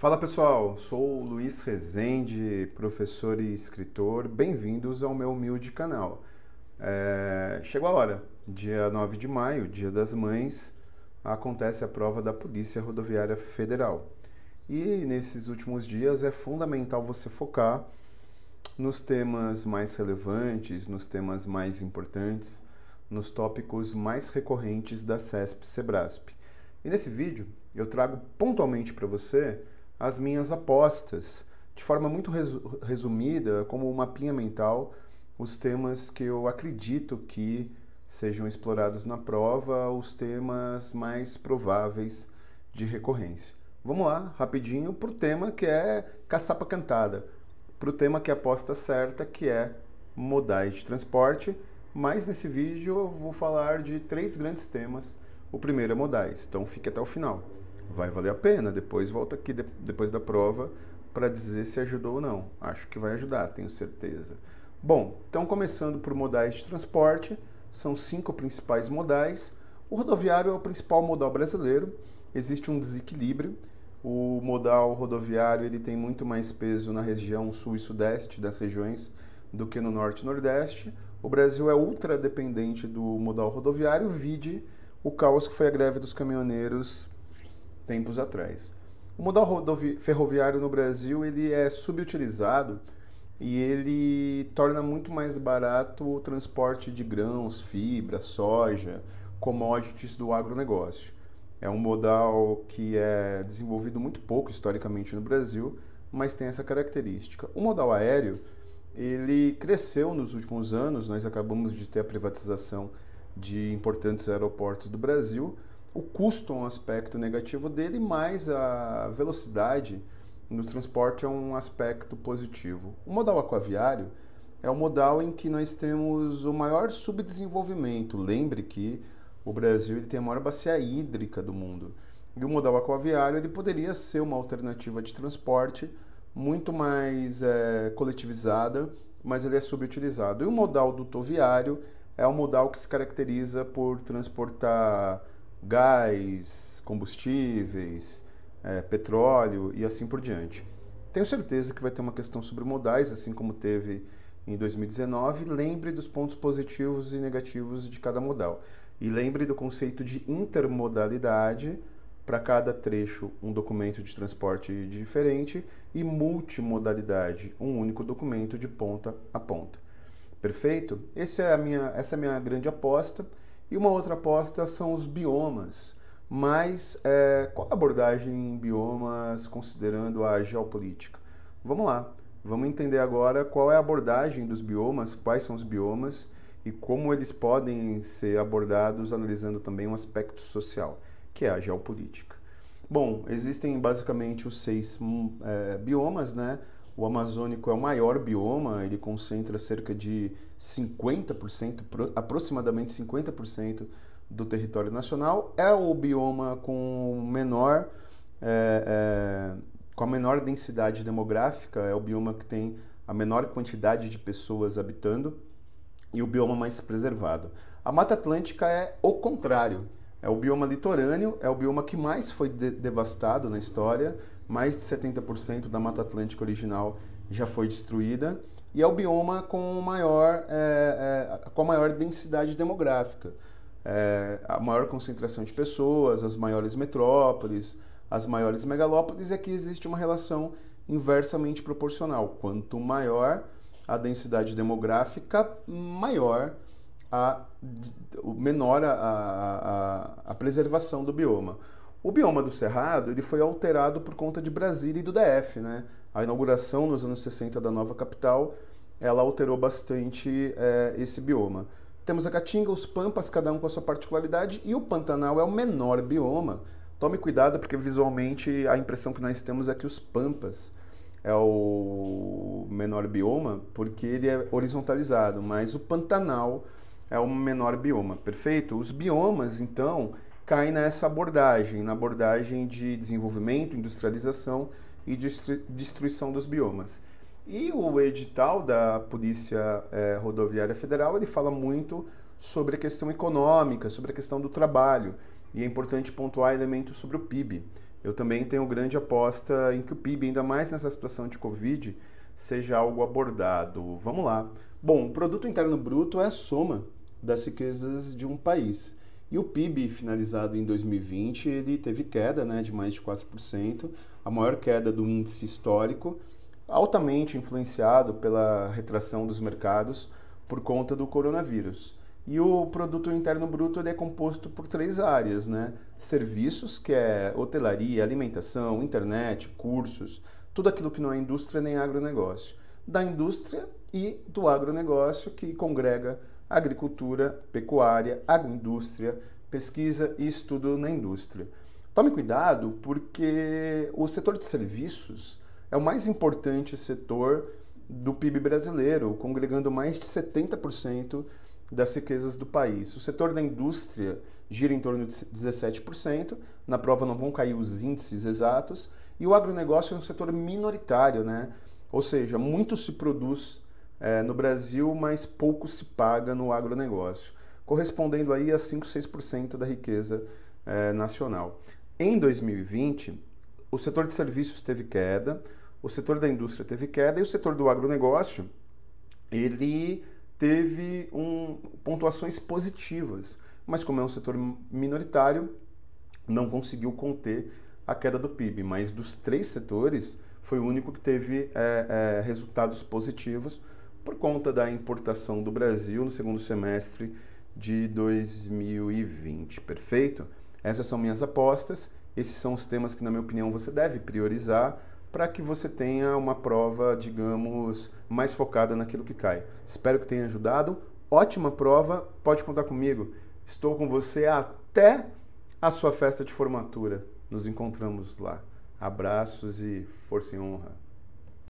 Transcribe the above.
Fala pessoal, sou o Luiz Rezende, professor e escritor. Bem-vindos ao meu humilde canal. Chegou a hora, dia 9 de maio, Dia das Mães, acontece a prova da Polícia Rodoviária Federal. E nesses últimos dias é fundamental você focar nos temas mais relevantes, nos temas mais importantes, nos tópicos mais recorrentes da CESP-CEBRASP. E nesse vídeo eu trago pontualmente para você as minhas apostas, de forma muito resumida, como um mapinha mental, os temas que eu acredito que sejam explorados na prova, os temas mais prováveis de recorrência. Vamos lá, rapidinho, para o tema que é caçapa cantada, para o tema que é a aposta certa, que é modais de transporte, mas nesse vídeo eu vou falar de 3 grandes temas. O primeiro é modais, então fique até o final. Vai valer a pena, depois volta aqui depois da prova para dizer se ajudou ou não. Acho que vai ajudar, tenho certeza. Bom, então começando por modais de transporte, são 5 principais modais. O rodoviário é o principal modal brasileiro, existe um desequilíbrio. O modal rodoviário ele tem muito mais peso na região sul e sudeste das regiões do que no norte e nordeste. O Brasil é ultra dependente do modal rodoviário, vide o caos que foi a greve dos caminhoneiros tempos atrás. O modal ferroviário no Brasil ele é subutilizado e ele torna muito mais barato o transporte de grãos, fibra, soja, commodities do agronegócio. É um modal que é desenvolvido muito pouco historicamente no Brasil, mas tem essa característica. O modal aéreo ele cresceu nos últimos anos, nós acabamos de ter a privatização de importantes aeroportos do Brasil. O custo é um aspecto negativo dele, mas a velocidade no transporte é um aspecto positivo. O modal aquaviário é o modal em que nós temos o maior subdesenvolvimento. Lembre que o Brasil ele tem a maior bacia hídrica do mundo. E o modal aquaviário ele poderia ser uma alternativa de transporte muito mais coletivizada, mas ele é subutilizado. E o modal dutoviário é um modal que se caracteriza por transportar gás, combustíveis, petróleo e assim por diante. Tenho certeza que vai ter uma questão sobre modais, assim como teve em 2019. Lembre dos pontos positivos e negativos de cada modal. E lembre do conceito de intermodalidade, para cada trecho um documento de transporte diferente, e multimodalidade, um único documento de ponta a ponta. Perfeito? Essa é a minha grande aposta. E uma outra aposta são os biomas. Mas qual a abordagem em biomas considerando a geopolítica? Vamos lá, vamos entender agora qual é a abordagem dos biomas, quais são os biomas e como eles podem ser abordados analisando também um aspecto social, que é a geopolítica. Bom, existem basicamente os 6 biomas, né? O amazônico é o maior bioma, ele concentra cerca de 50%, aproximadamente 50% do território nacional. É o bioma com a menor densidade demográfica, é o bioma que tem a menor quantidade de pessoas habitando e o bioma mais preservado. A Mata Atlântica é o contrário, é o bioma litorâneo, é o bioma que mais foi devastado na história. Mais de 70% da Mata Atlântica original já foi destruída e é o bioma com a maior densidade demográfica. A maior concentração de pessoas, as maiores metrópoles, as maiores megalópolis, e aqui existe uma relação inversamente proporcional. Quanto maior a densidade demográfica, menor a preservação do bioma. O bioma do Cerrado ele foi alterado por conta de Brasília e do DF, né? A inauguração nos anos 60 da nova capital, ela alterou bastante esse bioma. Temos a Caatinga, os Pampas, cada um com a sua particularidade, e o Pantanal é o menor bioma. Tome cuidado porque visualmente a impressão que nós temos é que os Pampas é o menor bioma porque ele é horizontalizado, mas o Pantanal é o menor bioma, perfeito? Os biomas, então, caem nessa abordagem, na abordagem de desenvolvimento, industrialização e destruição dos biomas. E o edital da Polícia Rodoviária Federal, ele fala muito sobre a questão econômica, sobre a questão do trabalho, e é importante pontuar elementos sobre o PIB. eu também tenho grande aposta em que o PIB, ainda mais nessa situação de Covid, seja algo abordado. Vamos lá. Bom, o Produto Interno Bruto é a soma das riquezas de um país. E o PIB finalizado em 2020, ele teve queda, né, de mais de 4%, a maior queda do índice histórico, altamente influenciado pela retração dos mercados por conta do coronavírus. E o Produto Interno Bruto ele é composto por 3 áreas, né? Serviços, que é hotelaria, alimentação, internet, cursos, tudo aquilo que não é indústria nem agronegócio. Da indústria e do agronegócio, que congrega agricultura, pecuária, agroindústria, pesquisa e estudo na indústria. Tome cuidado porque o setor de serviços é o mais importante setor do PIB brasileiro, congregando mais de 70% das riquezas do país. O setor da indústria gira em torno de 17%, na prova não vão cair os índices exatos, e o agronegócio é um setor minoritário, né? Ou seja, muito se produz no Brasil, mas pouco se paga no agronegócio, correspondendo aí a 5, 6% da riqueza nacional. Em 2020, o setor de serviços teve queda, o setor da indústria teve queda e o setor do agronegócio, ele teve pontuações positivas, mas como é um setor minoritário, não conseguiu conter a queda do PIB, mas dos 3 setores foi o único que teve resultados positivos por conta da importação do Brasil no segundo semestre de 2020, perfeito? Essas são minhas apostas, esses são os temas que, na minha opinião, você deve priorizar para que você tenha uma prova, digamos, mais focada naquilo que cai. Espero que tenha ajudado. Ótima prova, pode contar comigo. Estou com você até a sua festa de formatura. Nos encontramos lá. Abraços e força e honra.